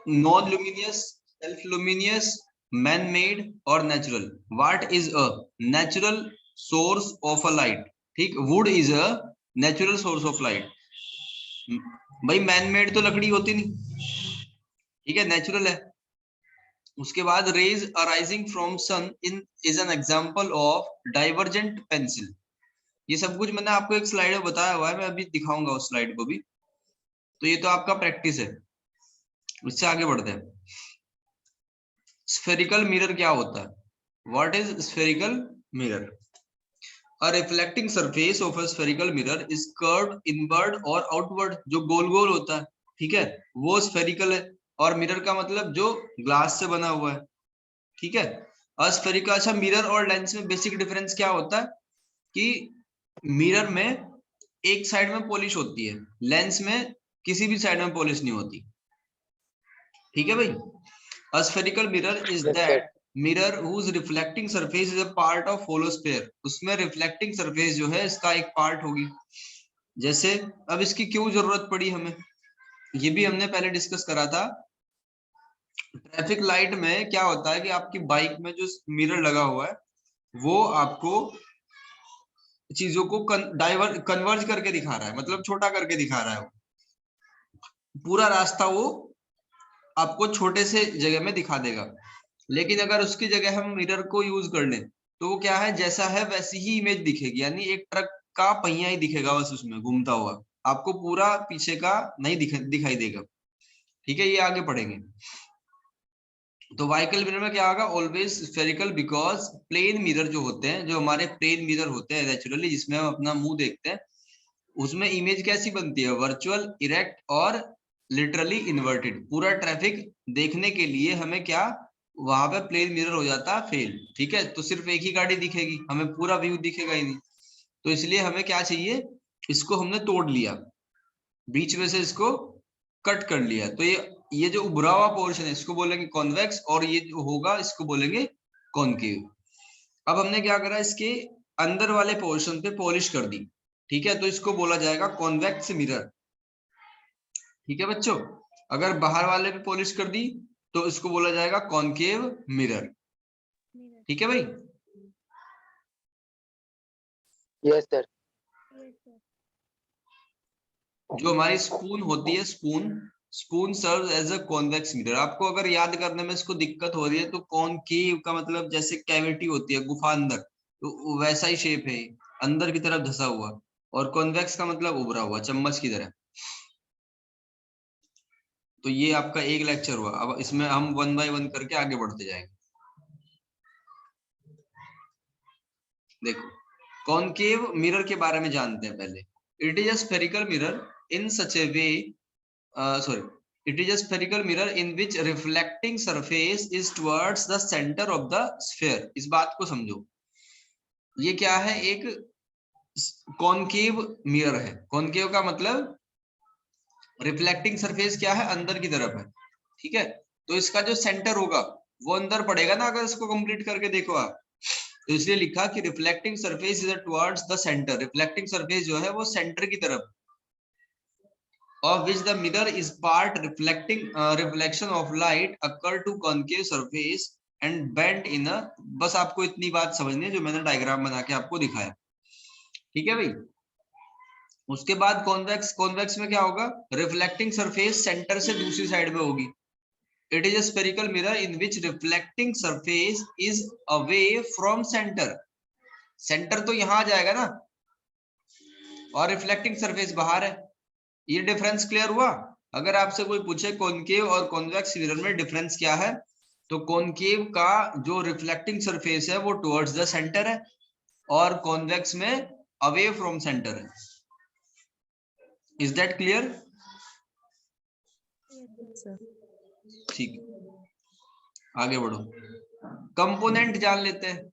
Non luminous, self luminous, man made और natural. What is a natural source of a light? ठीक, wood is a natural source of light. भाई man made तो लकड़ी होती नहीं, ठीक है, नेचुरल है। उसके बाद rays arising from sun in is an example of divergent pencil. ये सब कुछ मैंने आपको एक स्लाइड में बताया हुआ है, मैं अभी दिखाऊंगा उस स्लाइड को भी। तो ये तो आपका प्रैक्टिस है, इससे आगे बढ़ते हैं। स्फेरिकल मिरर क्या होता है? What is spherical mirror? A reflecting surface of a spherical mirror is curved inward और outward, जो गोल गोल होता है, ठीक है, वो स्फेरिकल है। और मिरर का मतलब जो ग्लास से बना हुआ है, ठीक है। अस्फेरिकल, अच्छा मिरर और लेंस में बेसिक डिफरेंस क्या होता है कि मिरर में एक साइड में पॉलिश होती है, लेंस में किसी भी साइड में पॉलिश नहीं होती, ठीक है भाई। A spherical mirror is that mirror whose reflecting surface is a part of hollow sphere। उसमें रिफ्लेक्टिंग सरफेस जो है इसका एक पार्ट होगी। जैसे अब इसकी क्यों जरूरत पड़ी हमें, ये भी हमने पहले डिस्कस करा था। ट्रैफिक लाइट में क्या होता है कि आपकी बाइक में जो मिरर लगा हुआ है वो आपको चीजों को कन्वर्ज करके दिखा रहा है, मतलब छोटा करके दिखा रहा है। पूरा रास्ता वो आपको छोटे से जगह में दिखा देगा। लेकिन अगर उसकी जगह हम मिरर को यूज कर लें तो वो क्या है, जैसा है वैसी ही इमेज दिखेगी, यानी एक ट्रक का पहिया ही दिखेगा बस उसमें घूमता हुआ, आपको पूरा पीछे का नहीं दिखाई देगा, ठीक है। ये आगे पढ़ेंगे। तो व्हीकल मिरर में क्या होगा, always spherical, because plane mirror जो होते हैं, जो हमारे प्लेन मिरर होते हैं नेचुरली, जिसमें हम अपना मुंह देखते हैं, उसमें इमेज कैसी बनती है, वर्चुअल, इरेक्ट और लिटरली इन्वर्टेड। पूरा ट्रैफिक देखने के लिए हमें क्या, वहां पे प्लेन मिरर हो जाता है फेल, ठीक है। तो सिर्फ एक ही गाड़ी दिखेगी, हमें पूरा व्यू दिखेगा ही नहीं। तो इसलिए हमें क्या चाहिए, इसको हमने तोड़ लिया, बीच में से इसको कट कर लिया। तो ये जो उभरा हुआ पोर्शन है इसको बोलेंगे कॉन्वेक्स, और ये जो होगा इसको बोलेंगे कॉनकेव। अब हमने क्या करा, इसके अंदर वाले पोर्शन पे पॉलिश कर दी, ठीक है, तो इसको बोला जाएगा कॉन्वेक्स मिरर, ठीक है बच्चों। अगर बाहर वाले पे पॉलिश कर दी तो इसको बोला जाएगा कॉनकेव मिरर, ठीक है भाई। Yes sir. जो हमारी स्पून होती है, spoon serve as a convex mirror. आपको अगर याद करने में इसको दिक्कत हो रही है तो कॉनकेव का मतलब जैसे कैविटी होती है गुफा अंदर, तो वैसा ही शेप है, अंदर की तरफ धसा हुआ। और कॉन्वेक्स का मतलब उभरा हुआ, चम्मच की तरह। तो ये आपका एक लेक्चर हुआ, अब इसमें हम 1 बाय 1 करके आगे बढ़ते जाएंगे। देखो कॉनकेव मिरर के बारे में जानते हैं पहले। It is a spherical mirror in such A way, sorry, it is a spherical mirror in which reflecting surface is towards the center of the sphere। इस बात को समझो, ये क्या है, एक कॉनकेव मिरर है। कॉनकेव का मतलब रिफ्लेक्टिंग सरफेस क्या है, अंदर की तरफ है, ठीक है। तो इसका जो सेंटर होगा वो अंदर पड़ेगा ना, अगर इसको कंप्लीट करके देखो आप। तो इसलिए लिखा कि reflecting surface is towards the centre. Reflecting surface जो है वो सेंटर की तरफ, of which the mirror is part, reflection of light occur to concave surface and bend in a, बस आपको इतनी बात समझनी है जो मैंने डायग्राम बना के आपको दिखाया, ठीक है भाई। उसके बाद कॉन्वेक्स, कॉन्वेक्स में क्या होगा, रिफ्लेक्टिंग सरफेस सेंटर से दूसरी साइड में होगी। It is a spherical mirror in which reflecting surface is away from centre. Centre तो यहां आ जाएगा ना, और रिफ्लेक्टिंग सरफेस बाहर है। ये डिफरेंस क्लियर हुआ। अगर आपसे कोई पूछे कॉनकेव और कॉन्वेक्स मिरर में डिफरेंस क्या है, तो कॉनकेव का जो रिफ्लेक्टिंग सरफेस है वो टुवर्ड्स द सेंटर है, और कॉन्वेक्स में अवे फ्रॉम सेंटर है। Is that clear? ठीक, आगे बढ़ो। कंपोनेंट जान लेते हैं,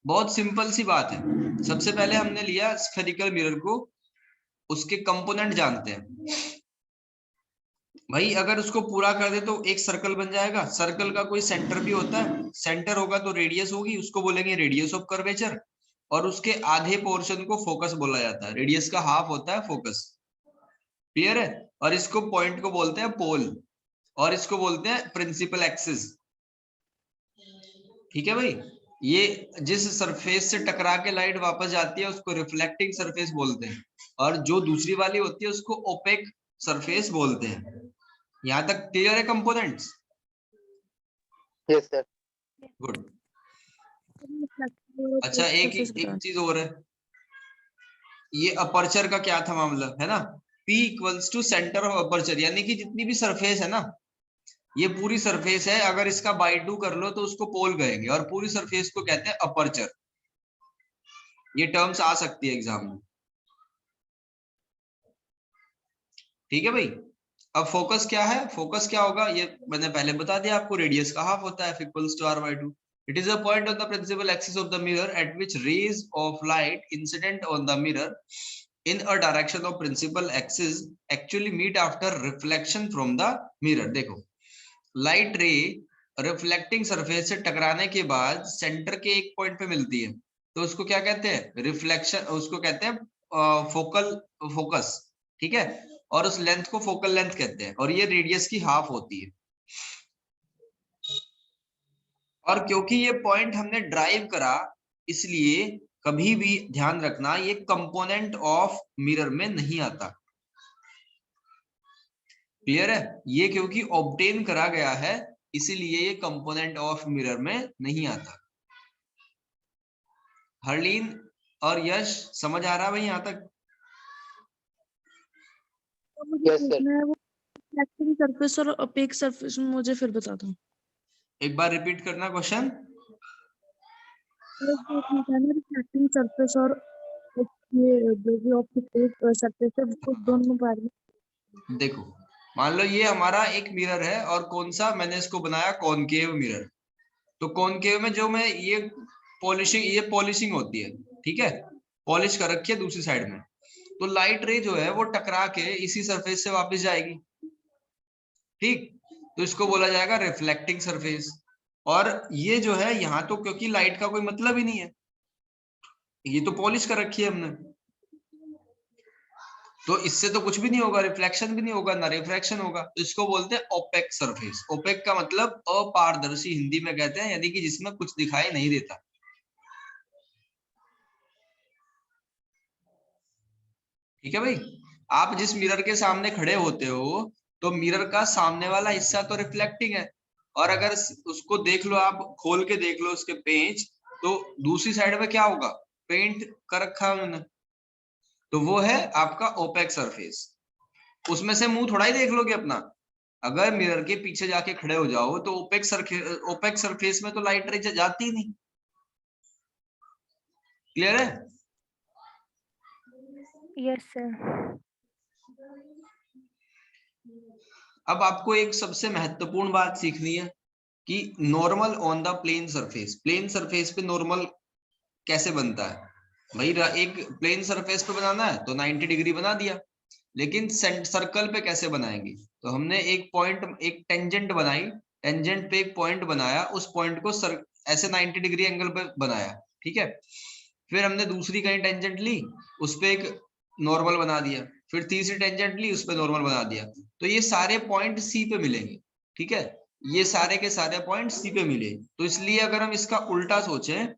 बहुत सिंपल सी बात है। सबसे पहले हमने लिया स्फेरिकल मिरर को, उसके कंपोनेंट जानते हैं भाई। अगर उसको पूरा कर दे तो एक सर्कल बन जाएगा। सर्कल का कोई सेंटर भी होता है, सेंटर होगा तो रेडियस होगी, उसको बोलेंगे रेडियस ऑफ कर्वेचर। और उसके आधे पोर्शन को फोकस बोला जाता है, रेडियस का हाफ होता है फोकस, क्लियर है। और इसको पॉइंट को बोलते हैं पोल। और इसको बोलते हैं प्रिंसिपल एक्सिस। ठीक है भाई, ये जिस सरफेस से टकरा के लाइट वापस जाती है उसको रिफ्लेक्टिंग सरफेस बोलते हैं, और जो दूसरी वाली होती है उसको ओपेक सरफेस बोलते हैं। यहाँ तक क्लियर है कंपोनेंट्स? Yes sir. गुड। अच्छा, एक चीज और है, ये अपर्चर का क्या था मामला, है ना? P equals to centre of aperture, यानी कि जितनी भी सरफेस है ना, ये पूरी सरफेस है, अगर इसका बाई 2 कर लो तो उसको पोल कहेंगे, और पूरी सरफेस को कहते हैं अपर्चर। ये टर्म्स आ सकती है एग्जाम में। ठीक है भाई। अब फोकस क्या है? फोकस क्या होगा ये मैंने पहले बता दिया आपको, रेडियस का हाफ होता है, equals to r/2। It is a point on the principal axis of the mirror at which rays of light incident on the mirror in a direction of principal axis actually meet after reflection from the mirror। देखो, light रे reflecting surface से टकराने के बाद centre के एक point पे मिलती है, तो उसको क्या कहते हैं? रिफ्लेक्शन। उसको कहते हैं फोकल फोकस। ठीक है, और उस लेंथ को फोकल लेंथ कहते हैं, और ये रेडियस की हाफ होती है। और क्योंकि ये पॉइंट हमने ड्राइव करा, इसलिए कभी भी ध्यान रखना ये कंपोनेंट ऑफ मिरर में नहीं आता। क्लियर है? ये क्योंकि ऑब्टेन करा गया है, इसीलिए ये कंपोनेंट ऑफ मिरर में नहीं आता। हरलीन और यश समझ आ रहा है भाई यहाँ तक? Yes sir. मैं वो रिफ्लेक्टिंग सरफेस और ओपेक सरफेस में मुझे फिर बता दो। एक बार रिपीट करना क्वेश्चन। रिफ्लेक्टिंग सरफेस और ये जो भी ओपेक सरफेस है वो दोनों बारे में। देखो, मान लो ये हमारा एक मिरर है, और कौन सा मैंने इसको बनाया? Concave mirror. तो कॉनकेव में जो मैं ये पॉलिशिंग होती है, ठीक है, पॉलिश कर रखी है दूसरी साइड में, तो लाइट रे जो है वो टकरा के इसी सरफेस से वापस जाएगी। ठीक, तो इसको बोला जाएगा रिफ्लेक्टिंग सरफेस। और ये जो है यहाँ तो क्योंकि लाइट का कोई मतलब ही नहीं है, ये तो पॉलिश कर रखी है हमने, तो इससे तो कुछ भी नहीं होगा, रिफ्लेक्शन भी नहीं होगा, ना रिफ्रैक्शन होगा, तो इसको बोलते हैं ओपेक सरफेस। ओपेक का मतलब अपारदर्शी हिंदी में कहते हैं, यानी कि जिसमें कुछ दिखाई नहीं देता। ठीक है भाई। आप जिस मिरर के सामने खड़े होते हो, तो मिरर का सामने वाला हिस्सा तो रिफ्लेक्टिंग है, और अगर उसको देख लो, आप खोल के देख लो उसके पेंच, तो दूसरी साइड में क्या होगा? पेंट कर रखा है उन्होंने, तो वो है आपका ओपेक सरफेस। उसमें से मुंह थोड़ा ही देख लोगे अपना। अगर मिरर के पीछे जाके खड़े हो जाओ तो ओपेक सरफेस में तो लाइट रे जाती ही नहीं। क्लियर है? Yes sir. अब आपको एक सबसे महत्वपूर्ण बात सीखनी है कि normal on the plane surface. Plane surface पे नॉर्मल कैसे बनता है भाई? एक प्लेन सरफेस पे बनाना है तो 90 डिग्री बना दिया, लेकिन सर्कल पे कैसे बनाएंगे? तो हमने एक पॉइंट, एक टेंजेंट बनाई, टेंजेंट पे एक पॉइंट बनाया, उस पॉइंट को ऐसे 90 डिग्री एंगल पे बनाया। ठीक है, फिर हमने दूसरी कहीं टेंजेंट ली, उस पे एक नॉर्मल बना दिया, फिर तीसरी टेंजेंट ली, उस पे नॉर्मल बना दिया, तो ये सारे पॉइंट सी पे मिलेंगे। ठीक है, ये सारे के सारे पॉइंट सी पे मिले, तो इसलिए अगर हम इसका उल्टा सोचें,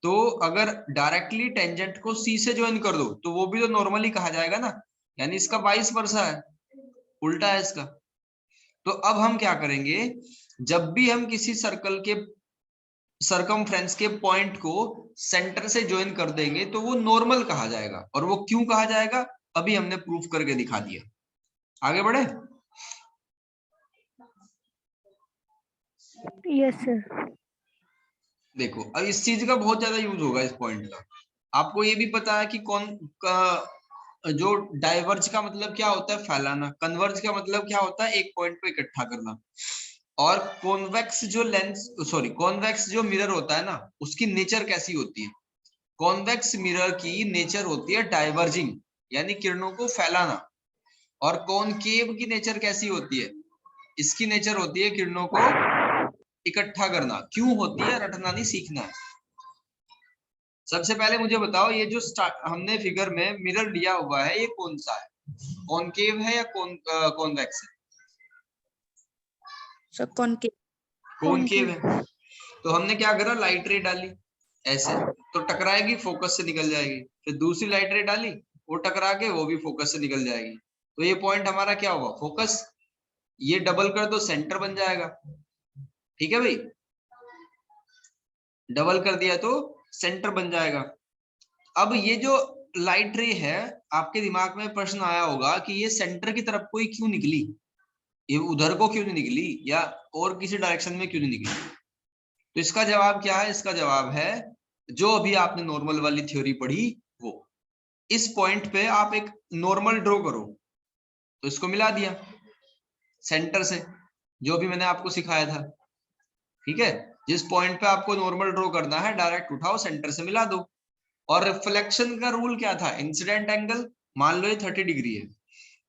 तो अगर डायरेक्टली टेंजेंट को सी से ज्वाइन कर दो तो वो भी तो नॉर्मली कहा जाएगा ना, यानी इसका वाइस वर्सा है, उल्टा है इसका। तो अब हम क्या करेंगे? जब भी हम किसी सर्कल के सरकमफ्रेंस के पॉइंट को सेंटर से ज्वाइन कर देंगे तो वो नॉर्मल कहा जाएगा। और वो क्यों कहा जाएगा, अभी हमने प्रूफ करके दिखा दिया। आगे बढ़े? Yes sir. देखो, अब इस चीज का बहुत ज्यादा यूज होगा, इस पॉइंट का। आपको ये भी पता है कि जो डाइवर्ज का मतलब क्या होता है? फैलाना। कन्वर्ज का मतलब क्या होता है? एक पॉइंट पे इकट्ठा करना। और कॉन्वेक्स जो मिरर होता है ना, उसकी नेचर कैसी होती है? कॉन्वेक्स मिरर की नेचर होती है डाइवर्जिंग, यानी किरणों को फैलाना। और कॉनकेव की नेचर कैसी होती है? इसकी नेचर होती है किरणों को इकट्ठा करना। क्यों होती है? रटना नहीं, सीखना है। सबसे पहले मुझे बताओ, ये जो हमने फिगर में मिरर लिया हुआ है, ये कौन सा है? कॉनकेव है या कॉन्वेक्स है? सर कॉनकेव कॉनकेव है। तो हमने क्या करा, लाइट रे डाली ऐसे, तो टकराएगी, फोकस से निकल जाएगी। फिर दूसरी लाइट रे डाली, वो टकरा के वो भी फोकस से निकल जाएगी। तो ये पॉइंट हमारा क्या हुआ, फोकस। ये डबल कर दो, सेंटर बन जाएगा। ठीक है भाई, डबल कर दिया तो सेंटर बन जाएगा। अब ये जो लाइट रे है, आपके दिमाग में प्रश्न आया होगा कि ये सेंटर की तरफ कोई क्यों निकली, ये उधर को क्यों नहीं निकली, या और किसी डायरेक्शन में क्यों नहीं निकली। तो इसका जवाब क्या है, इसका जवाब है जो अभी आपने नॉर्मल वाली थ्योरी पढ़ी वो। इस पॉइंट पे आप एक नॉर्मल ड्रॉ करो, तो इसको मिला दिया सेंटर से, जो भी मैंने आपको सिखाया था। ठीक है, जिस पॉइंट पे आपको नॉर्मल ड्रॉ करना है, डायरेक्ट उठाओ, सेंटर से मिला दो। और रिफ्लेक्शन का रूल क्या था, इंसिडेंट एंगल मान लो ये 30 डिग्री है,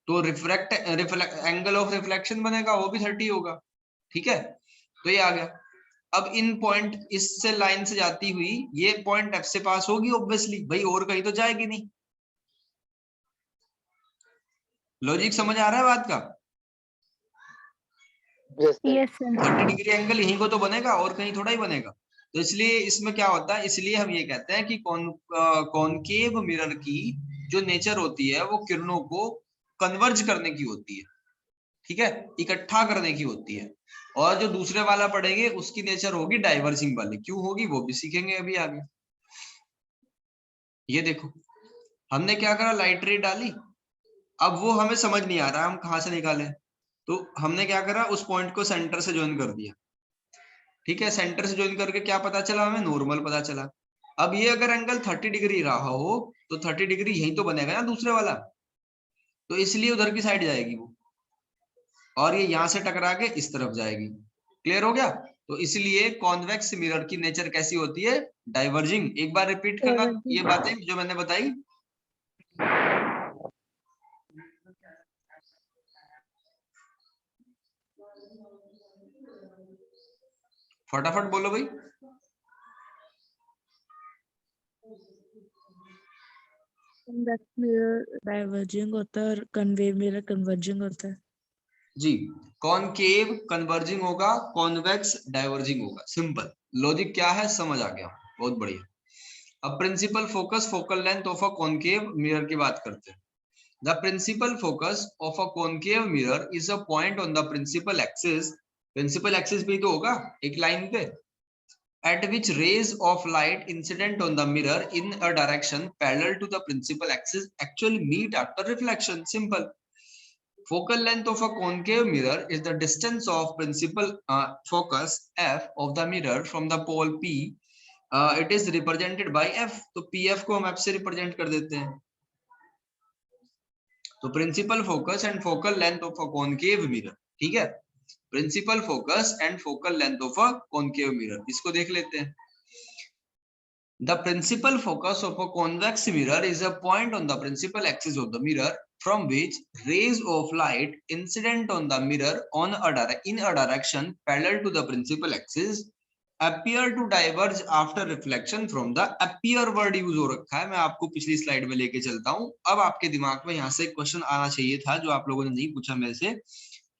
तो एंगल ऑफ रिफ्लेक्शन बनेगा वो भी 30 होगा। ठीक है, तो ये आ गया। अब इन पॉइंट, इससे लाइन से जाती हुई ये पॉइंट एफ से पास होगी ऑब्वियसली भाई, और कहीं तो जाएगी नहीं। लॉजिक समझ आ रहा है बात का। Yes sir. Yes sir 30 degree angle यहीं को तो बनेगा, और कहीं थोड़ा ही बनेगा। तो इसलिए इसमें क्या होता है, इसलिए हम ये कहते हैं कि कॉनकेव मिरर की जो नेचर होती है वो किरणों को कन्वर्ज करने की होती है। ठीक है, इकट्ठा करने की होती है। और जो दूसरे वाला पढ़ेंगे उसकी नेचर होगी डाइवर्जिंग वाली। क्यों होगी वो भी सीखेंगे अभी आगे। ये देखो, हमने क्या करा, लाइट रे डाली। अब वो हमें समझ नहीं आ रहा हम कहां से निकालें, तो हमने क्या करा, उस पॉइंट को सेंटर से ज्वाइन कर दिया। ठीक है, सेंटर से ज्वाइन करके क्या पता चला, हमें नॉर्मल पता चला। अब ये अगर एंगल 30 डिग्री रहा हो, तो 30 डिग्री यही तो बनेगा ना दूसरे वाला, तो इसलिए उधर की साइड जाएगी वो, और ये यहां से टकरा के इस तरफ जाएगी। क्लियर हो गया। तो इसलिए कॉन्वेक्स मिरर की नेचर कैसी होती है, डाइवर्जिंग। एक बार रिपीट करना ये बातें जो मैंने बताई। फटाफट बोलो भाई। कॉन्वेक्स मिरर डाइवर्जिंग होता है और कन्वेव मिरर कन्वर्जिंग होता है। जी, कॉनकेव कन्वर्जिंग होगा, कॉन्वेक्स डाइवर्जिंग होगा। सिंपल लॉजिक क्या है, समझ आ गया, बहुत बढ़िया। अब principal focus, focal length of a concave mirror की बात करते हैं। The principal focus of a concave mirror is a point on the principal axis. Principal axis भी तो होगा एक लाइन पे, at which rays of light incident on the mirror in a direction parallel to the principal axis actually meet after reflection. Simple. Focal length of a concave mirror is the distance of principal focus f of the mirror from the pole p. It is represented by f. तो pf को हम f से represent कर देते हैं। तो principal focus and focal length of a concave mirror, ठीक है, principal focus and focal length of a concave mirror, इसको देख लेते हैं। The principal focus of a convex mirror is a point on the principal axis of the mirror from which rays of light incident on the mirror in a direction parallel to the principal axis appear to diverge after reflection from the appear word use हो रखा है। मैं आपको पिछली slide में लेके चलता हूं। अब आपके दिमाग में यहाँ से क्वेश्चन आना चाहिए था जो आप लोगों ने नहीं पूछा मेरे से,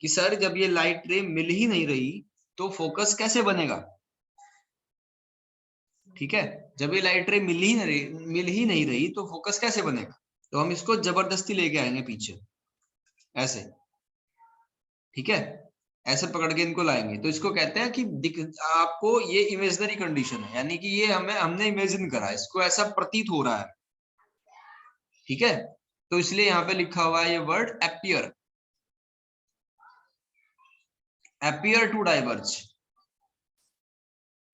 कि सर जब ये लाइट रे मिल ही नहीं रही तो फोकस कैसे बनेगा। ठीक है, जब ये लाइट रे मिल ही नहीं रही तो फोकस कैसे बनेगा। तो हम इसको जबरदस्ती लेके आएंगे पीछे ऐसे। ठीक है, ऐसे पकड़ के इनको लाएंगे। तो इसको कहते हैं कि आपको ये इमेजिनरी कंडीशन है, यानी कि ये हमने इमेजिन करा, इसको ऐसा प्रतीत हो रहा है। ठीक है, तो इसलिए यहाँ पे लिखा हुआ है ये word appear, appear to diverge.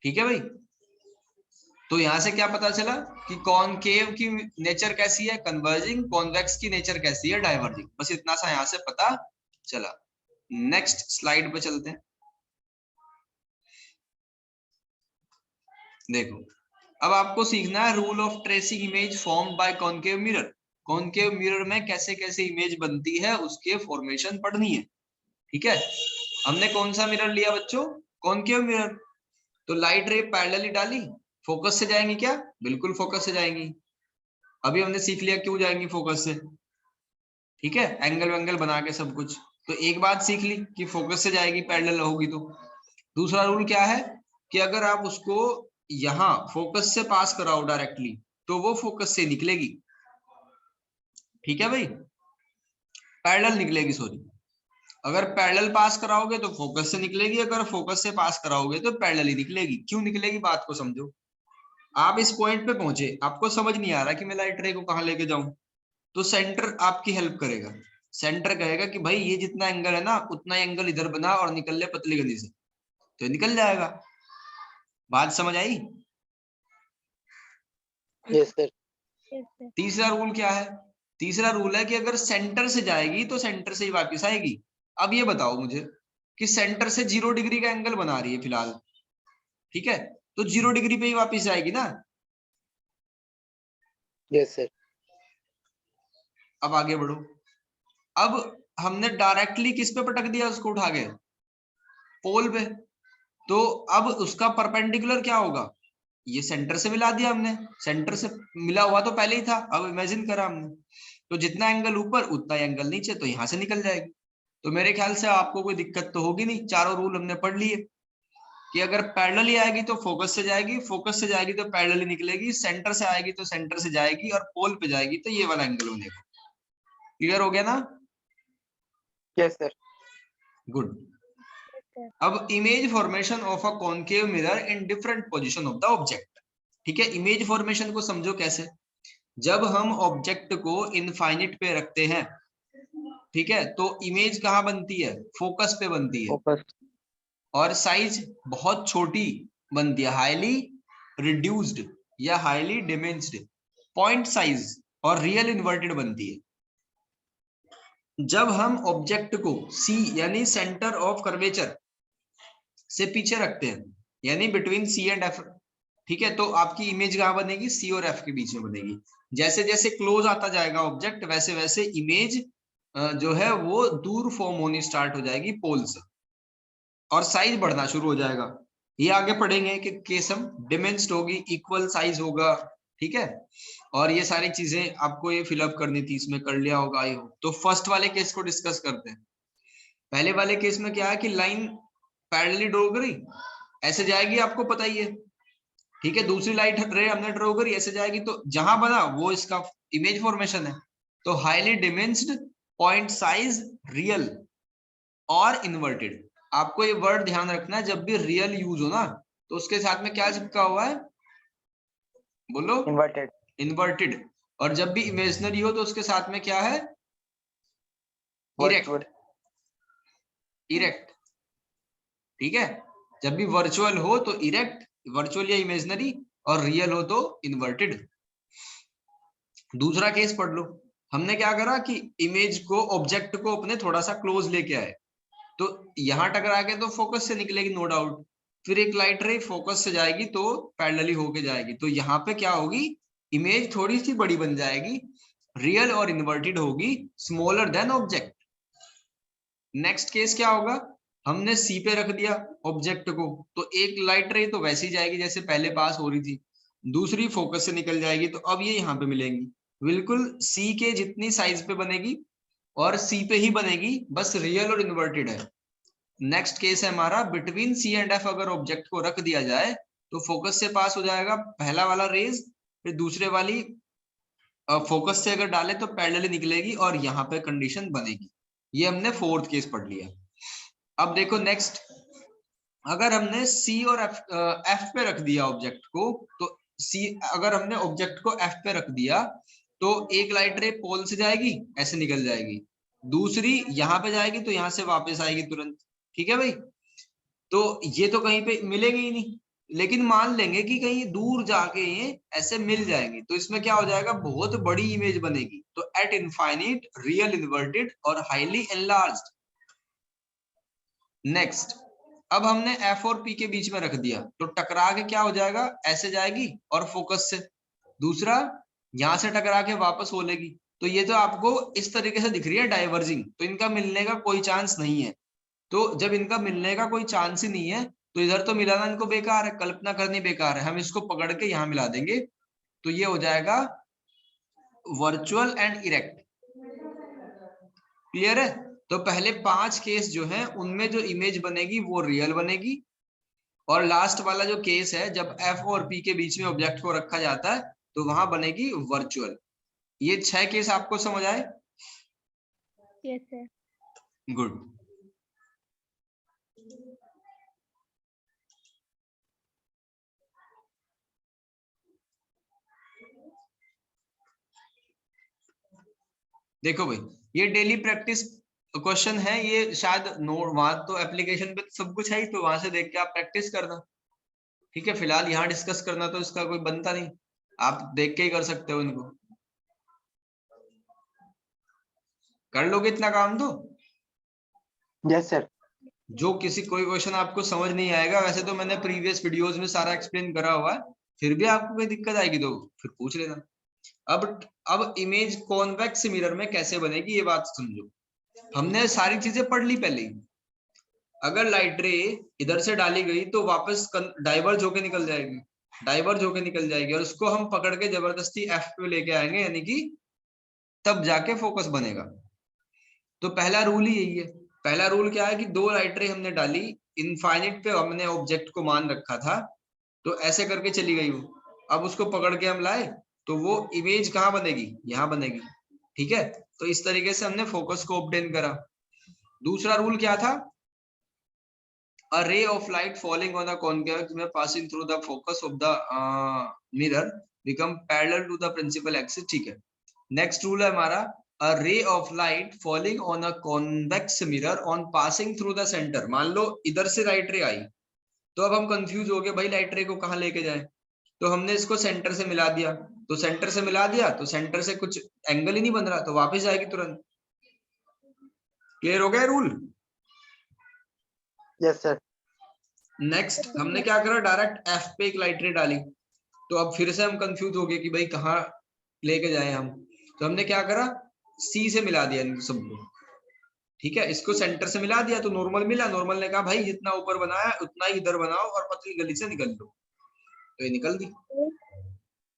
ठीक है भाई, तो यहां से क्या पता चला कि कॉनकेव की नेचर कैसी है, कन्वर्जिंग, कॉन्वेक्स की नेचर कैसी है, डाइवर्जिंग। बस इतना सा यहां से पता चला। नेक्स्ट स्लाइड पे चलते हैं। देखो, अब आपको सीखना है rule of tracing image formed by concave mirror. Concave mirror में कैसे कैसे इमेज बनती है उसके फॉर्मेशन पढ़नी है। ठीक है, हमने कौन सा मिरर लिया बच्चों, कॉनकेव मिरर। तो लाइट रे पैरेलली डाली, फोकस से जाएंगी क्या, बिल्कुल फोकस से जाएंगी। अभी हमने सीख लिया क्यों जाएंगी फोकस से। ठीक है, एंगल वेंगल बना के सब कुछ। तो एक बात सीख ली कि फोकस से जाएगी पैरेलल होगी तो। दूसरा रूल क्या है कि अगर आप उसको यहाँ फोकस से पास कराओ डायरेक्टली तो वो फोकस से निकलेगी, ठीक है भाई, पैरेलल निकलेगी, सॉरी। अगर पैरेलल पास कराओगे तो फोकस से निकलेगी, अगर फोकस से पास कराओगे तो पैरेलल ही निकलेगी। क्यों निकलेगी बात को समझो। आप इस पॉइंट पे पहुंचे, आपको समझ नहीं आ रहा कि मैं लाइट रे को कहाँ लेके जाऊं, तो सेंटर आपकी हेल्प करेगा। सेंटर कहेगा कि भाई ये जितना एंगल है ना उतना एंगल इधर बना और निकल ले पतली गली से, तो निकल जाएगा। बात समझ आई? Yes, sir. Yes, sir. तीसरा रूल क्या है? तीसरा रूल है कि अगर सेंटर से जाएगी तो सेंटर से ही वापस आएगी। अब ये बताओ मुझे कि सेंटर से 0 डिग्री का एंगल बना रही है फिलहाल, ठीक है, तो 0 डिग्री पे ही वापस आएगी ना। Yes, sir. अब आगे बढ़ो। अब हमने डायरेक्टली किस पे पटक दिया उसको उठा के? पोल पे। तो अब उसका परपेंडिकुलर क्या होगा? ये सेंटर से मिला दिया हमने, सेंटर से मिला हुआ तो पहले ही था, अब इमेजिन करा हमने, तो जितना एंगल ऊपर उतना एंगल नीचे, तो यहां से निकल जाएगी। तो मेरे ख्याल से आपको कोई दिक्कत तो होगी नहीं, चारों रूल हमने पढ़ लिए कि अगर पैरेलल ही आएगी तो फोकस से जाएगी, फोकस से जाएगी तो पैरेलल ही निकलेगी, सेंटर से आएगी तो सेंटर से जाएगी, और पोल पे जाएगी तो ये वाला एंगल बनेगा। क्लियर हो गया ना? Yes, sir. गुड। अब image formation of a concave mirror in different position of the object, ठीक है। इमेज फॉर्मेशन को समझो कैसे। जब हम ऑब्जेक्ट को इनफाइनिट पे रखते हैं, ठीक है, तो इमेज कहाँ बनती है? फोकस पे बनती है, Focus. और साइज बहुत छोटी बनती है, हाईली रिड्यूस्ड या हाईली डिमेंस्ड पॉइंट साइज, और रियल इन्वर्टेड बनती है। जब हम ऑब्जेक्ट को सी यानी सेंटर ऑफ कर्वेचर से पीछे रखते हैं, यानी बिटवीन सी एंड एफ, ठीक है, तो आपकी इमेज कहाँ बनेगी? सी और एफ के बीच में बनेगी। जैसे जैसे क्लोज आता जाएगा ऑब्जेक्ट, वैसे वैसे इमेज जो है वो दूर फॉर्म होनी स्टार्ट हो जाएगी पोल से, और साइज बढ़ना शुरू हो जाएगा। ये आगे पढ़ेंगे कि केस हम डिमेंस्ड होगी, इक्वल साइज होगा, ठीक है, और ये सारी चीजें आपको ये फिलअप करनी थी, इसमें कर लिया होगा आई होप। तो फर्स्ट वाले केस को डिस्कस करते हैं। पहले वाले केस में क्या है कि लाइन पैरेलली ड्रॉ करी, ऐसे जाएगी, आपको पता ही है, ठीक है। दूसरी लाइट रे हमने ड्रॉ करी, ऐसे जाएगी, तो जहां बना वो इसका इमेज फॉर्मेशन है। तो हाईली डिमेंस्ड, पॉइंट साइज, रियल और इन्वर्टेड। आपको ये वर्ड ध्यान रखना है, जब भी रियल यूज हो ना तो उसके साथ में क्या चिपका हुआ है? बोलो। Inverted. इन्वर्टेड। और जब भी इमेजिनरी हो तो उसके साथ में क्या है? इरेक्ट। Virtual. इरेक्ट, ठीक है। जब भी वर्चुअल हो तो इरेक्ट, वर्चुअल या इमेजिनरी, और रियल हो तो इन्वर्टेड। दूसरा केस पढ़ लो। हमने क्या करा कि इमेज को, ऑब्जेक्ट को अपने थोड़ा सा क्लोज लेके आए, तो यहां टकरा के तो फोकस से निकलेगी नो डाउट, फिर एक लाइट रे फोकस से जाएगी तो पैरेलली होके जाएगी, तो यहाँ पे क्या होगी? इमेज थोड़ी सी बड़ी बन जाएगी, रियल और इन्वर्टेड होगी, smaller than object. Next case क्या होगा? हमने सी पे रख दिया ऑब्जेक्ट को, तो एक लाइट रे तो वैसे ही जाएगी जैसे पहले पास हो रही थी, दूसरी फोकस से निकल जाएगी, तो अब ये यहाँ पे मिलेंगी, बिल्कुल सी के जितनी साइज पे बनेगी, और सी पे ही बनेगी, बस रियल और इन्वर्टेड है। नेक्स्ट केस है हमारा बिटवीन सी एंड एफ, अगर ऑब्जेक्ट को रख दिया जाए तो फोकस से पास हो जाएगा पहला वाला रेज, फिर दूसरे वाली फोकस से अगर डाले तो पैरेलली निकलेगी, और यहाँ पे कंडीशन बनेगी। ये हमने फोर्थ केस पढ़ लिया। अब देखो नेक्स्ट, अगर हमने सी और एफ पे रख दिया ऑब्जेक्ट को, तो सी, अगर हमने ऑब्जेक्ट को एफ पे रख दिया तो एक लाइट रे पोल से जाएगी, ऐसे निकल जाएगी, दूसरी यहाँ पे जाएगी तो यहाँ से वापस आएगी तुरंत, ठीक है भाई। तो ये तो कहीं पे मिलेगी ही नहीं, लेकिन मान लेंगे कि कहीं दूर जाके ये ऐसे मिल जाएंगी, तो इसमें क्या हो जाएगा? बहुत बड़ी इमेज बनेगी। तो एट इनफाइनिट, रियल इन्वर्टेड और हाईली एनलार्ज्ड। नेक्स्ट, अब हमने एफ और पी के बीच में रख दिया, तो टकरा के क्या हो जाएगा? ऐसे जाएगी और फोकस से, दूसरा यहां से टकरा के वापस हो लेगी, तो ये तो आपको इस तरीके से दिख रही है डाइवर्जिंग, तो इनका मिलने का कोई चांस नहीं है। तो जब इनका मिलने का कोई चांस ही नहीं है तो इधर तो मिलाना इनको बेकार है, कल्पना करनी बेकार है, हम इसको पकड़ के यहां मिला देंगे, तो ये हो जाएगा वर्चुअल एंड इरेक्ट। क्लियर है? तो पहले 5 केस जो हैं उनमें जो इमेज बनेगी वो रियल बनेगी, और लास्ट वाला जो केस है जब एफ और पी के बीच में ऑब्जेक्ट को रखा जाता है तो वहां बनेगी वर्चुअल। ये 6 केस आपको समझ आए? Yes sir. गुड। देखो भाई, ये डेली प्रैक्टिस क्वेश्चन है, ये शायद नोट वहां तो एप्लीकेशन पे सब कुछ है ही, तो वहां से देख के आप प्रैक्टिस करना, ठीक है। फिलहाल यहाँ डिस्कस करना तो इसका कोई बनता नहीं, आप देख के ही कर सकते हो इनको। कर लोगे इतना काम तो? Yes sir. जो किसी कोई क्वेश्चन आपको समझ नहीं आएगा, वैसे तो मैंने प्रीवियस वीडियोस में सारा एक्सप्लेन करा हुआ है, फिर भी आपको कोई दिक्कत आएगी तो फिर पूछ लेना। अब इमेज कॉन्वेक्स मिरर में कैसे बनेगी ये बात समझो। हमने सारी चीजें पढ़ ली पहले ही। अगर लाइट रे इधर से डाली गई तो वापस डाइवर्ज होके निकल जाएगी, डाइवर्ज होके निकल जाएगी, और उसको हम पकड़ के जबरदस्ती एफ पे लेके आएंगे, यानी कि तब जाके फोकस बनेगा। तो पहला रूल ही यही है। पहला रूल क्या है कि 2 लाइट रे हमने डाली, इनफाइनाइट पे हमने ऑब्जेक्ट को मान रखा था, तो ऐसे करके चली गई वो, अब उसको पकड़ के हम लाए तो वो इमेज कहाँ बनेगी? यहाँ बनेगी, ठीक है। तो इस तरीके से हमने फोकस को ऑब्टेन करा। दूसरा रूल क्या था? A ray of light falling on a convex mirror passing through the focus of the mirror become parallel to the principal axis, ठीक है। नेक्स्ट रूल है हमारा, a ray of light falling on a convex mirror on passing through the center। मान लो इधर से light रे आई, तो अब हम कंफ्यूज हो गए भाई लाइट रे को कहाँ लेके जाए, तो हमने इसको सेंटर से मिला दिया, तो सेंटर से मिला दिया तो सेंटर से कुछ एंगल ही नहीं बन रहा, तो वापस जाएगी तुरंत। क्लियर हो गया रूल? Yes sir. नेक्स्ट हमने क्या करा, डायरेक्ट एफ पे एक लाइट रे डाली, तो अब फिर से हम कंफ्यूज हो गए कि भाई कहाँ लेके जाए हम, तो हमने क्या करा, सी से मिला दिया इन सबको, ठीक है। इसको सेंटर से मिला दिया तो नॉर्मल मिला, नॉर्मल ने कहा भाई जितना ऊपर बनाया उतना ही इधर बनाओ और पतली गली से निकल लो, तो ये निकल दी।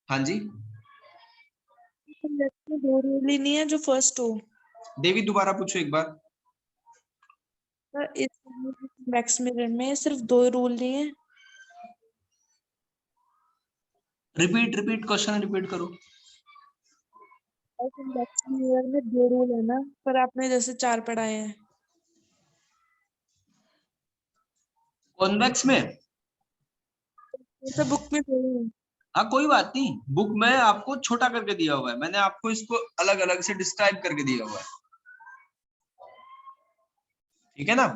हाँ जी दो रूल ही नहीं है जो फर्स्ट हो। देवी, दोबारा पूछो एक बार। इस कॉन्वेक्स मिरर में सिर्फ 2 रूल नहीं है। रिपीट क्वेश्चन रिपीट करो। कॉन्वेक्स मिरर में 2 रूल है ना, पर आपने जैसे 4 पढ़ाए हैं। कॉन्वेक्स में तो बुक में थोड़ी है। हाँ कोई बात नहीं, बुक में आपको छोटा करके दिया हुआ है, मैंने आपको इसको अलग अलग से डिस्क्राइब करके दिया हुआ है, ठीक है ना।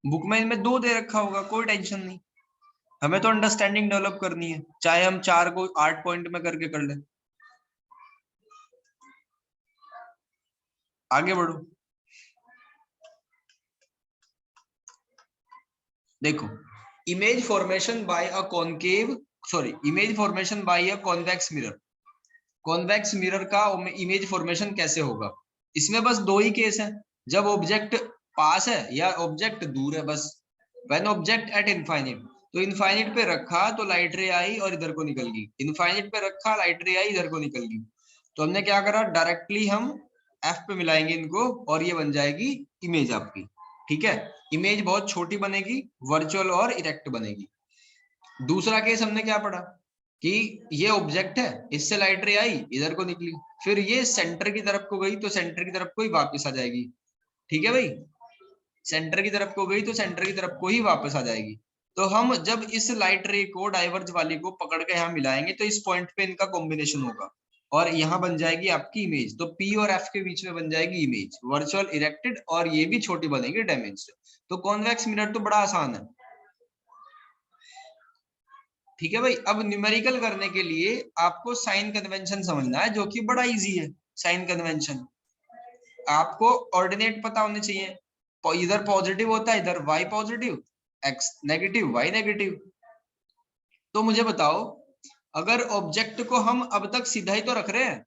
बुक में इनमें 2 दे रखा होगा, कोई टेंशन नहीं, हमें तो अंडरस्टैंडिंग डेवलप करनी है, चाहे हम 4 को 8 पॉइंट में करके कर ले। आगे बढ़ो। देखो, image formation by a concave image formation by a convex mirror. Convex mirror का इमेज फॉर्मेशन कैसे होगा? इसमें बस 2 ही केस हैं, जब ऑब्जेक्ट पास है या ऑब्जेक्ट दूर है, बस। व्हेन ऑब्जेक्ट एट इनफाइनाइट, तो इनफाइनाइट पे रखा तो लाइट रे आई और इधर को निकल गई, इनफाइनाइट पे रखा लाइट रे आई इधर को निकल गई, तो हमने क्या करा, डायरेक्टली हम एफ पे मिलाएंगे इनको और ये बन जाएगी इमेज आपकी, ठीक है। इमेज बहुत छोटी बनेगी, वर्चुअल और इरेक्ट बनेगी। दूसरा केस हमने क्या पढ़ा कि ये ऑब्जेक्ट है, इससे लाइट रे आई इधर को निकली, फिर ये सेंटर की तरफ को गई तो सेंटर की तरफ को ही वापस आ जाएगी, ठीक है भाई। सेंटर की तरफ को गई तो सेंटर की तरफ को ही वापस आ जाएगी। तो हम जब इस लाइट रे को डाइवर्ज वाली को पकड़ के यहाँ मिलाएंगे तो इस पॉइंट पे इनका कॉम्बिनेशन होगा और यहाँ बन जाएगी आपकी इमेज। तो पी और एफ के बीच में बन जाएगी इमेज, वर्चुअल, इरेक्टेड, और ये भी छोटी बनेगी, डैमेज्ड। तो कॉन्वेक्स मिरर तो बड़ा आसान है, ठीक है भाई। अब न्यूमेरिकल करने के लिए आपको साइन कन्वेंशन समझना है, जो कि बड़ा इजी है। साइन कन्वेंशन आपको ऑर्डिनेट पता होने चाहिए, इधर पॉजिटिव होता है, इधर y positive, x negative, y negative. तो मुझे बताओ, अगर ऑब्जेक्ट को हम अब तक सीधा ही तो रख रहे हैं,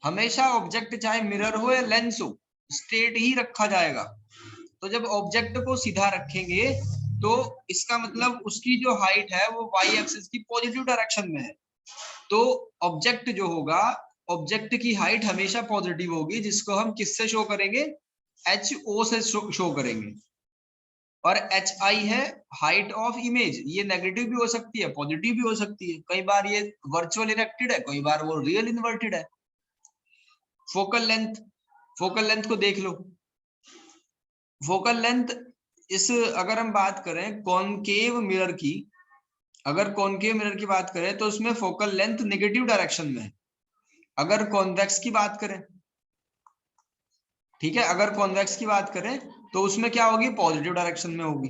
हमेशा ऑब्जेक्ट चाहे मिरर हो या लेंस हो, स्ट्रेट ही रखा जाएगा। तो जब ऑब्जेक्ट को सीधा रखेंगे तो इसका मतलब उसकी जो हाइट है वो y एक्सिस की पॉजिटिव डायरेक्शन में है। तो ऑब्जेक्ट जो होगा, ऑब्जेक्ट की हाइट हमेशा पॉजिटिव होगी, जिसको हम किससे शो करेंगे, HO से शो करेंगे। और HI है हाइट ऑफ इमेज, ये नेगेटिव भी हो सकती है, पॉजिटिव भी हो सकती है, कई बार ये वर्चुअल इरेक्टेड है, कई बार वो रियल इन्वर्टेड है। फोकल लेंथ, फोकल लेंथ को देख लो। फोकल लेंथ इस, अगर हम बात करें कॉनकेव मिरर की, अगर कॉनकेव मिरर की बात करें तो उसमें फोकल लेंथ नेगेटिव डायरेक्शन में है। अगर कॉन्वेक्स की बात करें, ठीक है, अगर कॉन्वेक्स की बात करें तो उसमें क्या होगी, पॉजिटिव डायरेक्शन में होगी।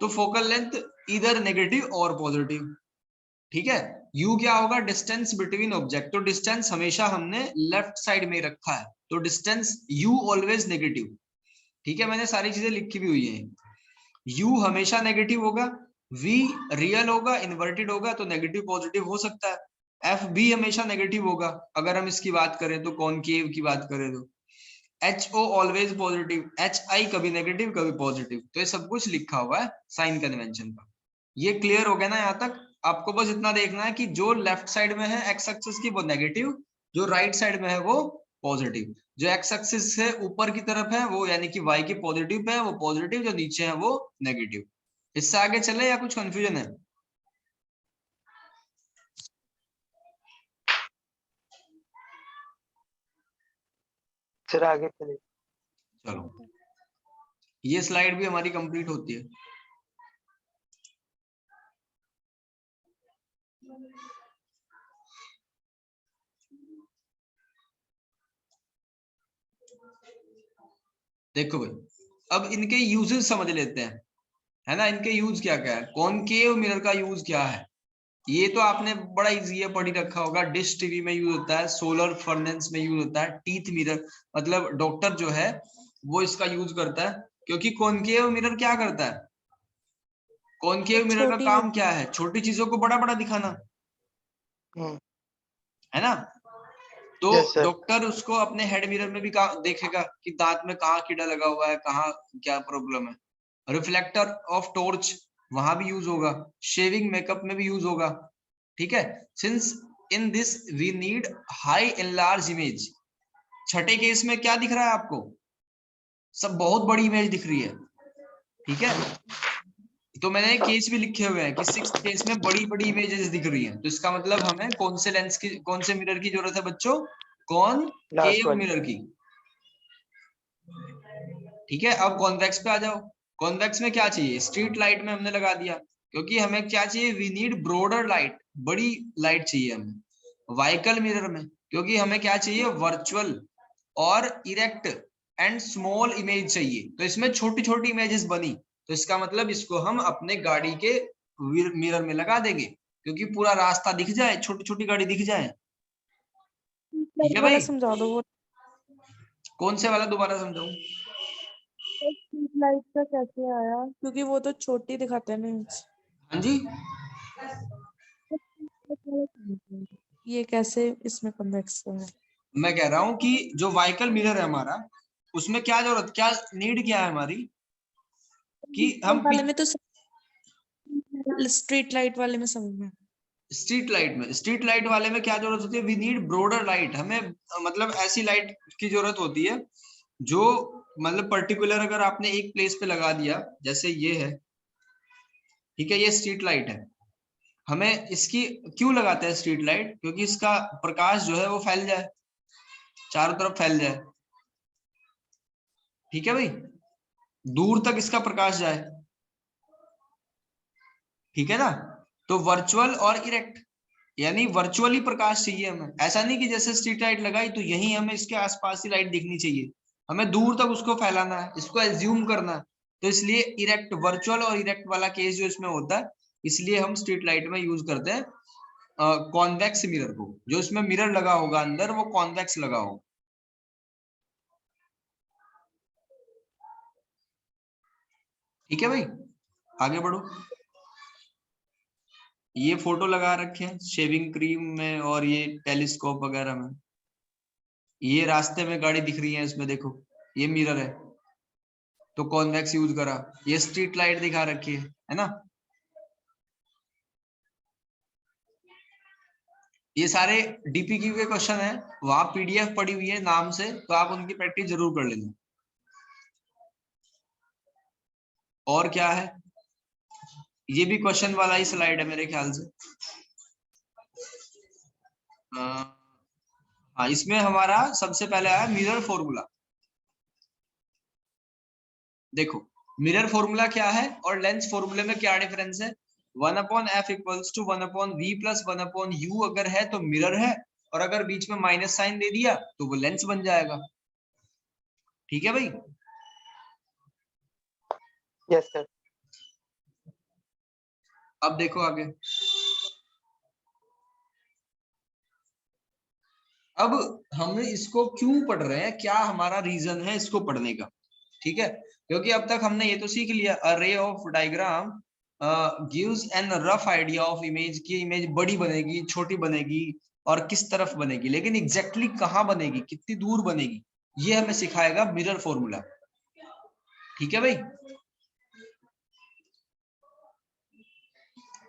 तो फोकल लेंथ इधर नेगेटिव और पॉजिटिव, ठीक है। यू क्या होगा, डिस्टेंस बिटवीन ऑब्जेक्ट, तो डिस्टेंस हमेशा हमने लेफ्ट साइड में रखा है, तो डिस्टेंस यू ऑलवेज नेगेटिव, ठीक है, मैंने सारी चीजें लिखी भी हुई है। यू हमेशा नेगेटिव होगा, वी रियल होगा, इन्वर्टेड होगा तो नेगेटिव पॉजिटिव हो सकता है। एफ बी हमेशा नेगेटिव होगा अगर हम इसकी बात करें तो, कॉनकेव की बात करें तो। H O always positive, H I कभी नेगेटिव कभी पॉजिटिव, तो ये सब कुछ लिखा हुआ है साइन कन्वेंशन का। ये क्लियर हो गया ना यहाँ तक? आपको बस इतना देखना है कि जो लेफ्ट साइड में है एक्स एक्सिस की वो नेगेटिव, जो राइट साइड में है वो पॉजिटिव। जो एक्स एक्सिस से ऊपर की तरफ है वो यानी कि वाई की पॉजिटिव पे है वो पॉजिटिव, जो नीचे है वो नेगेटिव। इससे आगे चले या कुछ कंफ्यूजन है? सर आगे चलिए। चलो, ये स्लाइड भी हमारी कंप्लीट होती है। देखो भाई, अब इनके यूजेस समझ लेते हैं, है ना। इनके यूज क्या क्या है, कॉनकेव मिरर का यूज क्या है, ये तो आपने बड़ा इजी है, पढ़ ही रखा होगा। डिश टीवी में यूज होता है, सोलर फर्नेस में यूज होता है, टीथ मिरर मतलब डॉक्टर जो है वो इसका यूज करता है। क्योंकि कॉनकेव मिरर क्या करता है, कॉनकेव मिरर का छोटी काम क्या है, छोटी चीजों को बड़ा बड़ा दिखाना, है ना। तो यस सर। डॉक्टर उसको अपने हेड मिरर में भी देखेगा कि दांत में कहाँ कीड़ा लगा हुआ है, कहाँ क्या प्रॉब्लम है। रिफ्लेक्टर ऑफ टॉर्च वहां भी यूज होगा, शेविंग मेकअप में भी यूज होगा, ठीक है। Since in this we need high enlarge image. छठे केस में क्या दिख रहा है आपको, सब बहुत बड़ी इमेज दिख रही है, ठीक है। तो मैंने केस भी लिखे हुए हैं कि सिक्स्थ केस में बड़ी बड़ी इमेजेस दिख रही हैं, तो इसका मतलब हमें कौन से लेंस की, कौन से मिरर की जरूरत है बच्चों, कौन लास्ट केव वाली। मिरर की, ठीक है। अब कॉन्वेक्स पे आ जाओ। कॉन्वेक्स में क्या चाहिए, स्ट्रीट लाइट में हमने लगा दिया, क्योंकि हमें क्या चाहिए, वी नीड ब्रॉडर लाइट, बड़ी लाइट चाहिए हमें। वाइकल मिरर में क्योंकि हमें क्या चाहिए, वर्चुअल और इरेक्ट एंड स्मॉल इमेज चाहिए, तो इसमें छोटी छोटी इमेजेस बनी, तो इसका मतलब इसको हम अपने गाड़ी के मिरर में लगा देंगे, क्योंकि पूरा रास्ता दिख जाए, छोटी छोटी गाड़ी दिख जाए, ठीक है वाला भाई। समझा दो वो। कौन से वाला दोबारा समझाऊं? स्ट्रीट लाइट का कैसे आया, क्योंकि वो तो छोटी दिखाते हैं ना। हाँ जी, ये कैसे इसमें कन्वेक्स है? मैं कह रहा हूं कि जो वाइकल मिरर है हमारा, उसमें क्या जरूरत, क्या नीड क्या है हमारी, कि हम वाले में तो स्ट्रीट लाइट वाले में समझ में। स्ट्रीट लाइट वाले में क्या जरूरत होती है, वी नीड ब्रॉडर लाइट, हमें मतलब ऐसी लाइट की जरूरत होती है जो मतलब पर्टिकुलर, अगर आपने एक प्लेस पे लगा दिया, जैसे ये है, ठीक है, ये स्ट्रीट लाइट है, हमें इसकी क्यों लगाते हैं स्ट्रीट लाइट, क्योंकि इसका प्रकाश जो है वो फैल जाए, चारों तरफ फैल जाए, ठीक है भाई, दूर तक इसका प्रकाश जाए, ठीक है ना। तो वर्चुअल और इरेक्ट, यानी वर्चुअली प्रकाश चाहिए हमें, ऐसा नहीं कि जैसे स्ट्रीट लाइट लगाई तो यही हमें इसके आसपास ही लाइट दिखनी चाहिए, हमें दूर तक उसको फैलाना है, इसको एज्यूम करना है। तो इसलिए इरेक्ट, वर्चुअल और इरेक्ट वाला केस जो इसमें होता है, इसलिए हम स्ट्रीट लाइट में यूज करते हैं कॉन्वेक्स मिरर को, जो इसमें मिरर लगा होगा अंदर वो कॉन्वेक्स लगा होगा, ठीक है भाई। आगे बढ़ो। ये फोटो लगा रखे हैं शेविंग क्रीम में और ये टेलीस्कोप वगैरह में, ये रास्ते में गाड़ी दिख रही है, इसमें देखो ये मिरर है, तो कॉन्वेक्स यूज करा, ये स्ट्रीट लाइट दिखा रखी है ना। ये सारे डीपीक्यू के क्वेश्चन है, वहां पीडीएफ पड़ी हुई है नाम से, तो आप उनकी प्रैक्टिस जरूर कर लेना। और क्या है, ये भी क्वेश्चन वाला ही स्लाइड है मेरे ख्याल से। हाँ, इसमें हमारा सबसे पहले आया मिरर फॉर्मूला। देखो मिरर फॉर्मूला क्या है और लेंस फॉर्मूले में क्या डिफरेंस है। 1/f equals to 1/v plus 1/u अगर है तो मिरर है, और अगर बीच में माइनस साइन दे दिया तो वो लेंस बन जाएगा। ठीक है भाई। Yes sir. अब देखो आगे, अब हम इसको क्यों पढ़ रहे हैं, क्या हमारा रीजन है इसको पढ़ने का। ठीक है, क्योंकि अब तक हमने ये तो सीख लिया, a ray of diagram gives an rough idea of image की इमेज बड़ी बनेगी, छोटी बनेगी और किस तरफ बनेगी, लेकिन एग्जैक्टली कहाँ बनेगी, कितनी दूर बनेगी, ये हमें सिखाएगा मिरर फॉर्मूला। ठीक है भाई।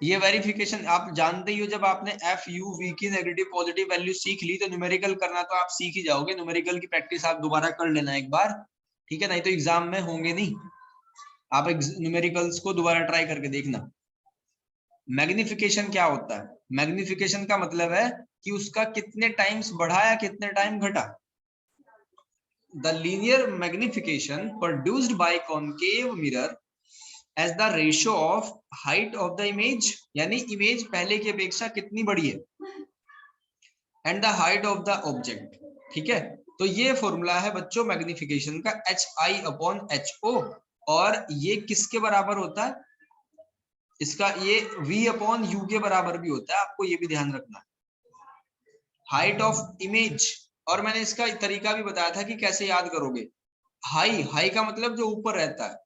ये वेरिफिकेशन आप जानते ही हो, जब आपने एफ यू वी की नेगेटिव पॉजिटिव वैल्यू सीख ली तो न्यूमेरिकल करना तो आप सीख ही जाओगे। न्यूमेरिकल की प्रैक्टिस आप दोबारा कर लेना एक बार, ठीक है, नहीं तो एग्जाम में होंगे नहीं। आप न्यूमेरिकल्स को दोबारा ट्राई करके देखना। मैग्निफिकेशन क्या होता है, मैग्निफिकेशन का मतलब है कि उसका कितने टाइम्स बढ़ा या कितने टाइम घटा। The linear magnification produced by concave mirror as the ratio of height of the image, यानी इमेज पहले की अपेक्षा कितनी बड़ी है, and the height of the object. ठीक है, तो ये फॉर्मूला है बच्चों मैग्निफिकेशन का, HI/HO, और ये किसके बराबर होता है, इसका ये V/U के बराबर भी होता है, आपको ये भी ध्यान रखना है। हाइट ऑफ इमेज, और मैंने इसका तरीका भी बताया था कि कैसे याद करोगे। हाई, हाई का मतलब जो ऊपर रहता है,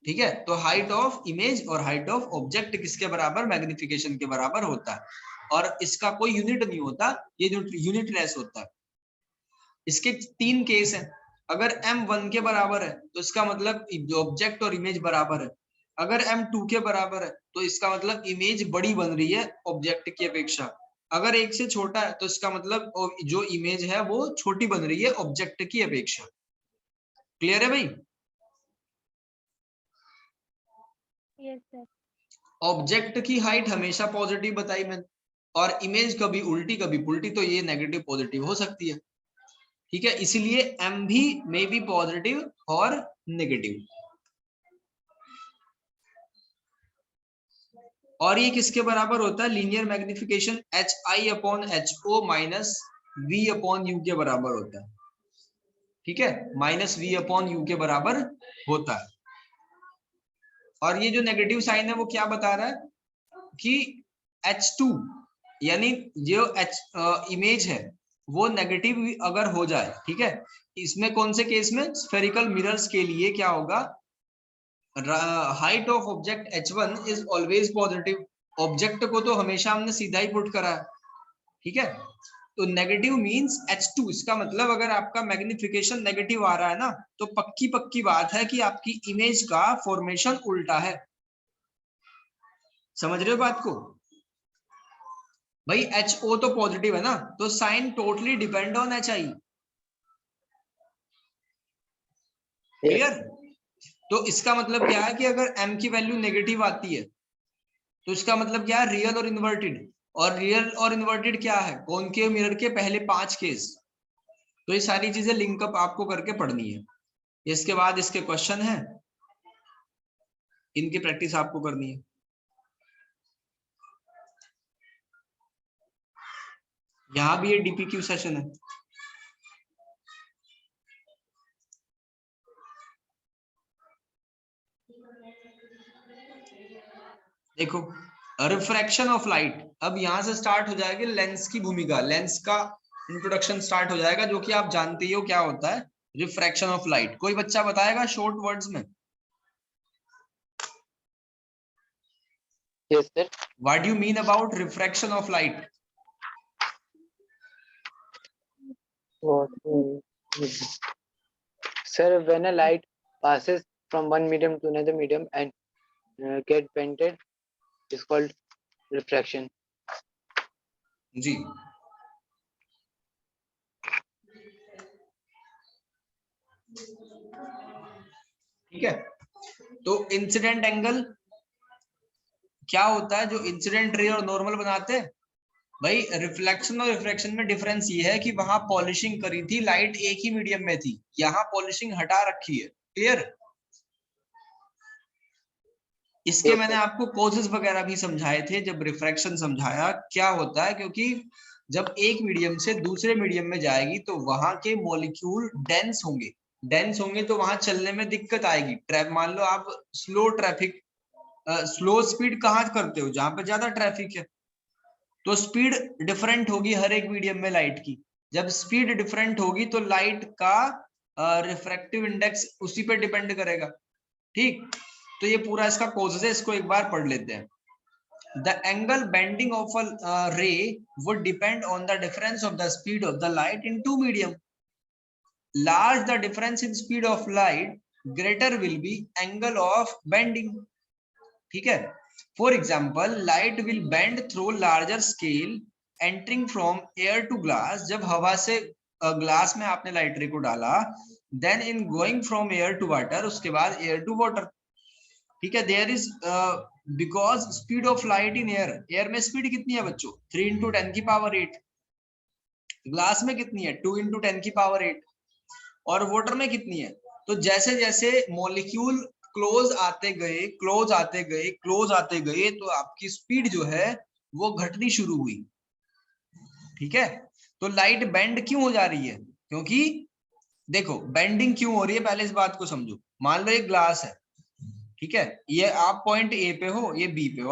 ठीक है, तो हाइट ऑफ इमेज और हाइट ऑफ ऑब्जेक्ट किसके बराबर, मैग्निफिकेशन के बराबर होता है, और इसका कोई यूनिट नहीं होता, ये जो यूनिटलेस होता है। इसके 3 केस हैं। अगर m 1 के बराबर है तो इसका मतलब ऑब्जेक्ट और इमेज बराबर है। अगर m 2 के बराबर है तो इसका मतलब इमेज बड़ी बन रही है ऑब्जेक्ट की अपेक्षा। अगर 1 से छोटा है तो इसका मतलब जो इमेज है वो छोटी बन रही है ऑब्जेक्ट की अपेक्षा। क्लियर है भाई। Yes sir. ऑब्जेक्ट की हाइट हमेशा पॉजिटिव बताई मैंने, और इमेज कभी उल्टी कभी पुल्टी, तो ये नेगेटिव पॉजिटिव हो सकती है। ठीक है, इसीलिए m भी मे बी पॉजिटिव और नेगेटिव। और ये किसके बराबर होता है, linear magnification HI/HO minus V/U के बराबर होता है। ठीक है, माइनस V/U के बराबर होता है। और ये जो नेगेटिव साइन है वो क्या बता रहा है कि H2 यानी जो इमेज है वो नेगेटिव अगर हो जाए, ठीक है, इसमें कौन से केस में, स्फेरिकल मिरर्स के लिए क्या होगा, height of object H1 is always positive. Object को तो हमेशा हमने सीधा ही पुट करा है, ठीक है, तो नेगेटिव मींस H2, इसका मतलब अगर आपका मैग्निफिकेशन नेगेटिव आ रहा है ना, तो पक्की पक्की बात है कि आपकी इमेज का फॉर्मेशन उल्टा है। समझ रहे हो बात को भाई। HO तो पॉजिटिव है ना, तो sign totally depend on HI। Clear. तो इसका मतलब क्या है कि अगर m की वैल्यू नेगेटिव आती है तो इसका मतलब क्या है, रियल और इन्वर्टेड। और रियल और इन्वर्टेड क्या है, कॉनकेव मिरर के पहले 5 केस। तो ये सारी चीजें लिंकअप आपको करके पढ़नी है। इसके बाद इसके क्वेश्चन है, इनकी प्रैक्टिस आपको करनी है। यहां भी ये डीपीक्यू सेशन है। देखो रिफ्रैक्शन ऑफ लाइट, अब यहां से स्टार्ट हो जाएगी लेंस की भूमिका, लेंस का इंट्रोडक्शन स्टार्ट हो जाएगा, जो कि आप जानते ही हो क्या होता है रिफ्रैक्शन ऑफ लाइट। कोई बच्चा बताएगा शॉर्ट वर्ड्स में। Yes, sir. What do you mean about refraction of light. What? Sir, when a light passes from one medium to another medium and get bended, is called refraction. जी, ठीक है। तो incident angle क्या होता है, जो incident ray और normal बनाते हैं भाई, रिफ्लेक्शन और रिफ्रैक्शन में डिफरेंस ये है कि वहां पॉलिशिंग करी थी, लाइट एक ही मीडियम में थी, यहाँ पॉलिशिंग हटा रखी है। क्लियर? इसके Yes, मैंने sir. आपको कॉजेस वगैरह भी समझाए थे जब रिफ्रैक्शन समझाया क्या होता है, क्योंकि जब एक मीडियम से दूसरे मीडियम में जाएगी तो वहां के मॉलिक्यूल डेंस होंगे, डेंस होंगे तो वहां चलने में दिक्कत आएगी। मान लो आप स्लो ट्रैफिक, स्लो स्पीड कहाँ करते हो, जहां पे ज्यादा ट्रैफिक है, तो स्पीड डिफरेंट होगी हर एक मीडियम में लाइट की। जब स्पीड डिफरेंट होगी तो लाइट का रिफ्रैक्टिव इंडेक्स उसी पे डिपेंड करेगा। ठीक, तो ये पूरा इसका कॉजेस है, इसको एक बार पढ़ लेते हैं। The angle bending of a ray would depend on the difference of the speed of the light in two medium. Large the difference in speed of light, greater will be angle of bending. ठीक है। For example, light will bend through larger scale entering from air to glass. जब हवा से glass में आपने light रे को डाला, then in going from air to water, उसके बाद air to water। ठीक है। There is because speed of light in air, air में स्पीड कितनी है बच्चों, 3 × 10⁸। ग्लास में कितनी है, 2 × 10⁸। और वाटर में कितनी है। तो जैसे जैसे मॉलिक्यूल क्लोज आते गए, क्लोज आते गए, क्लोज आते गए, तो आपकी स्पीड जो है वो घटनी शुरू हुई। ठीक है। तो लाइट बेंड क्यों हो जा रही है, क्योंकि देखो बेंडिंग क्यों हो रही है, पहले इस बात को समझो। मान लो एक ग्लास है, ठीक है, ये आप पॉइंट ए पे हो, ये बी पे हो,